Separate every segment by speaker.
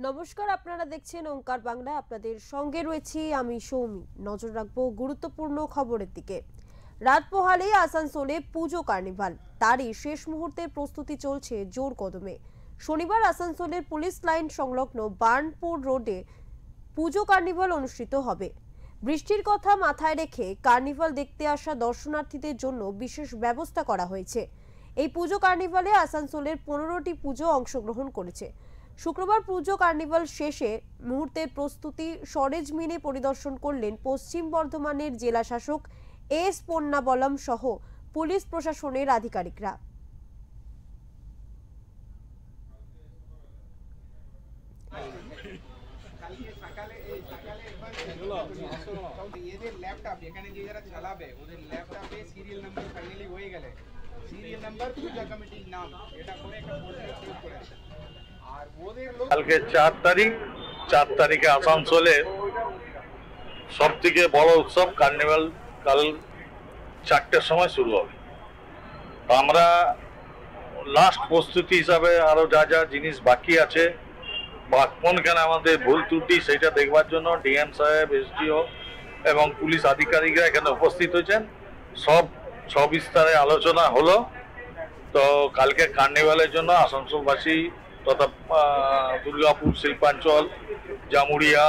Speaker 1: নমস্কার, আপনারা দেখছেন ওঙ্কার বাংলা। আপনাদের সঙ্গে রয়েছি আমি সৌমি। নজর রাখবো গুরুত্বপূর্ণ খবরের দিকে। রাত পোহালে আসানসোলে পুজো কার্নিভাল, তারই শেষ মুহূর্তে প্রস্তুতি চলছে জোর কদমে। শনিবার আসানসোলের পুলিশ লাইন সংলগ্ন বার্নপুর রোডে পুজো কার্নিভাল অনুষ্ঠিত হবে। বৃষ্টির কথা মাথায় রেখে কার্নিভাল দেখতে আসা দর্শনার্থীদের জন্য বিশেষ ব্যবস্থা করা হয়েছে। এই পুজো কার্নিভালে আসানসোলের 15টি পুজো অংশগ্রহণ করেছে। শুক্রবার পুজো কার্নিভাল শেষে মুহূর্তের প্রস্তুতি সরেজমিনে পরিদর্শন করলেন পশ্চিম বর্ধমানের জেলা শাসক এস পন্নাবলম সহ পুলিশ প্রশাসনের আধিকারিকরা।
Speaker 2: কালকে 4 তারিখে আসানসোলে সব থেকে বড় উৎসব কার্নিভাল কাল 4টের সময় শুরু হবে। আমরা লাস্ট প্রস্তুতি হিসাবে আরো যা যা জিনিস বাকি আছে বা কোনখানে আমাদের ভুল ত্রুটি সেটা দেখবার জন্য ডিএম সাহেব, এসডিও এবং পুলিশ আধিকারিকরা এখানে উপস্থিত হয়েছেন। সব সবিস্তারে আলোচনা হলো। তো কালকে কার্নিভালের জন্য আসানসোলবাসী তথা দুর্গাপুর, শিল্পাঞ্চল, জামুরিয়া,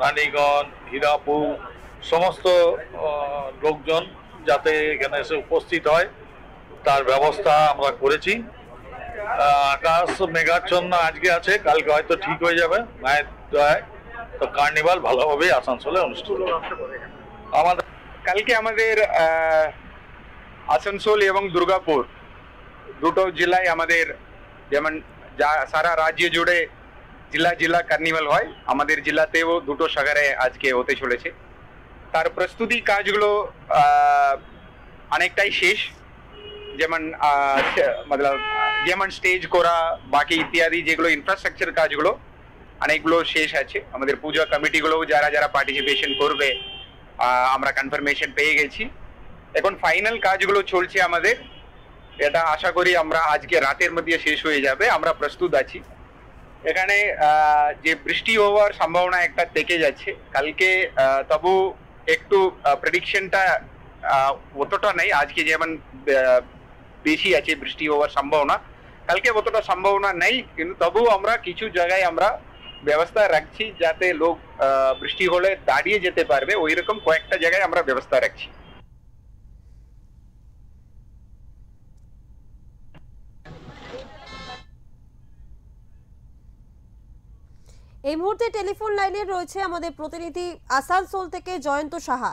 Speaker 2: রানীগঞ্জ, হীরাপুর সমস্ত লোকজন যাতে এখানে এসে উপস্থিত হয় তার ব্যবস্থা আমরা করেছি। আকাশ মেঘাচ্ছন্ন আজকে আছে, কালকে হয়তো ঠিক হয়ে যাবে মায়ের দয়ায়। তো কার্নিভাল ভালোভাবে আসানসোলে অনুষ্ঠিত হবে।
Speaker 3: কালকে আমাদের আসানসোল এবং দুর্গাপুর দুটো জেলায় আমাদের যেমন সারা রাজ্য জুড়ে জেলা কার্নিভাল হয়, আমাদের জেলাতেও দুটো সাগরে আজকে হতে চলেছে। তার প্রস্তুতি কাজগুলো অনেকটাই শেষ, যেমন স্টেজ করা, বাকি ইত্যাদি যেগুলো ইনফ্রাস্ট্রাকচার কাজগুলো অনেকগুলো শেষ আছে। আমাদের পূজা কমিটিগুলো যারা পার্টিসিপেশন করবে আমরা কনফার্মেশন পেয়ে গেছি। এখন ফাইনাল কাজগুলো চলছে আমাদের, এটা আশা করি আমরা আজকে রাতের মধ্যে শেষ হয়ে যাবে। আমরা প্রস্তুত আছি। এখানে যে বৃষ্টি হওয়ার সম্ভাবনা একটা থেকে যাচ্ছে কালকে, তবু একটু প্রেডিকশনটা অতটা নেই। আজকে যেমন বেশি আছে বৃষ্টি হওয়ার সম্ভাবনা, কালকে অতটা সম্ভাবনা নেই, কিন্তু তবু আমরা কিছু জায়গায় আমরা ব্যবস্থা রাখছি যাতে লোক বৃষ্টি হলে দাঁড়িয়ে যেতে পারবে, ওই রকম কয়েকটা জায়গায় আমরা ব্যবস্থা রাখছি।
Speaker 1: এই মুহূর্তে টেলিফোন লাইনে রয়েছে আমাদের প্রতিনিধি আসানসোল থেকে জয়ন্ত সাহা।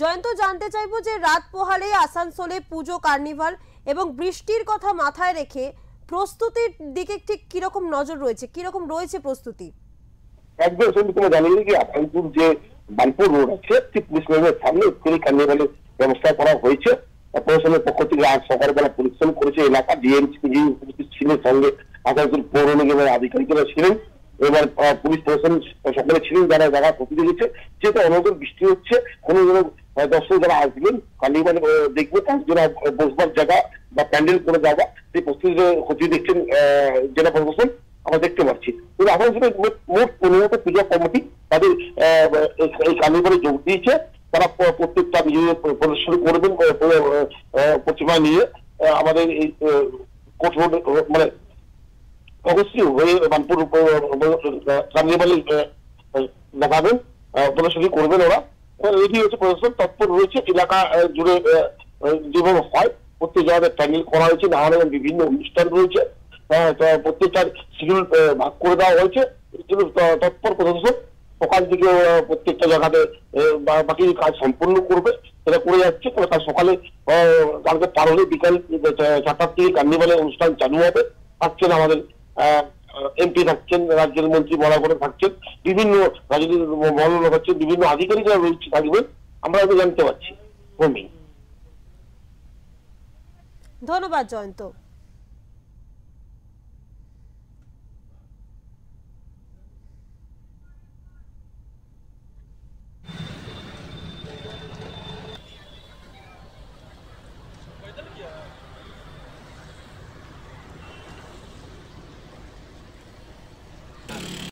Speaker 1: জয়ন্ত, জানতে চাইবো যে রাত পোহালে আসানসোলে পুজো কার্নিভাল এবং বৃষ্টির কথা মাথায় রেখে প্রস্তুতির দিকে ঠিক কিরকম নজর রয়েছে, কিরকম রয়েছে প্রস্তুতি?
Speaker 4: একদম তুমি জানিয়ে যে আসানসোল যে বার্নপুর রোড আছে পুলিশ লাইনের সামনে কার্নিভালের ব্যবস্থা করা হয়েছে। প্রশাসনের পক্ষ থেকে আজ সকালবেলা পরিদর্শন করেছে এলাকা। ডিএমসি উপস্থিত ছিলেন, সঙ্গে আসানসোল পৌর নিগমের আধিকারিকরা ছিলেন, এবার পুলিশ প্রশাসন সকলে ছিলেন যারা প্রস্তুতি নিচ্ছে। যেহেতু অনবরত বৃষ্টি হচ্ছে, কোনো দর্শক যারা আসবেন কার্নিভাল দেখবে তার জন্য বসবার জায়গা বা প্যান্ডেল করে যাওয়া সেই প্রস্তুতি খতিয়ে দেখছেন জেলা প্রশাসন, আমরা দেখতে পাচ্ছি। কিন্তু আসানসোলের মোট 15টা পূজা কমিটি তাদের এই কার্নিভালে যোগ দিয়েছে। তারা প্রত্যেকটা নিজেদের প্রদর্শন করবেন প্রতিমা নিয়ে আমাদের এই কোর্ট রোড মানে অবশ্যই হয়ে বার্নপুর কার্নিভালে দেখাবেন, প্রদর্শনী করবেন। ওরা রেডি হয়েছে, প্রদর্শন তৎপর রয়েছে। এলাকা জুড়ে যেভাবে হয় প্রত্যেক জায়গায় প্যান্ডেল করা হয়েছে, নানা বিভিন্ন অনুষ্ঠান রয়েছে, প্রত্যেকটার শিডিউল ভাগ করে দেওয়া হয়েছে। তৎপর প্রশাসন সকাল থেকে প্রত্যেকটা জায়গাতে বাকি কাজ সম্পূর্ণ করবে, সেটা করে যাচ্ছে। তবে কাল সকালে কালকে পার হলে বিকাল 4টার থেকে কার্নিভালের অনুষ্ঠান চালু হবে। থাকছেন আমাদের এমপি, থাকছেন রাজ্যের মন্ত্রী বরাবর থাকছেন, বিভিন্ন রাজনৈতিক মহল থাকছেন, বিভিন্ন আধিকারিকরা রয়েছে থাকবেন, আমরা জানতে পারছি।
Speaker 1: ধন্যবাদ জয়ন্ত।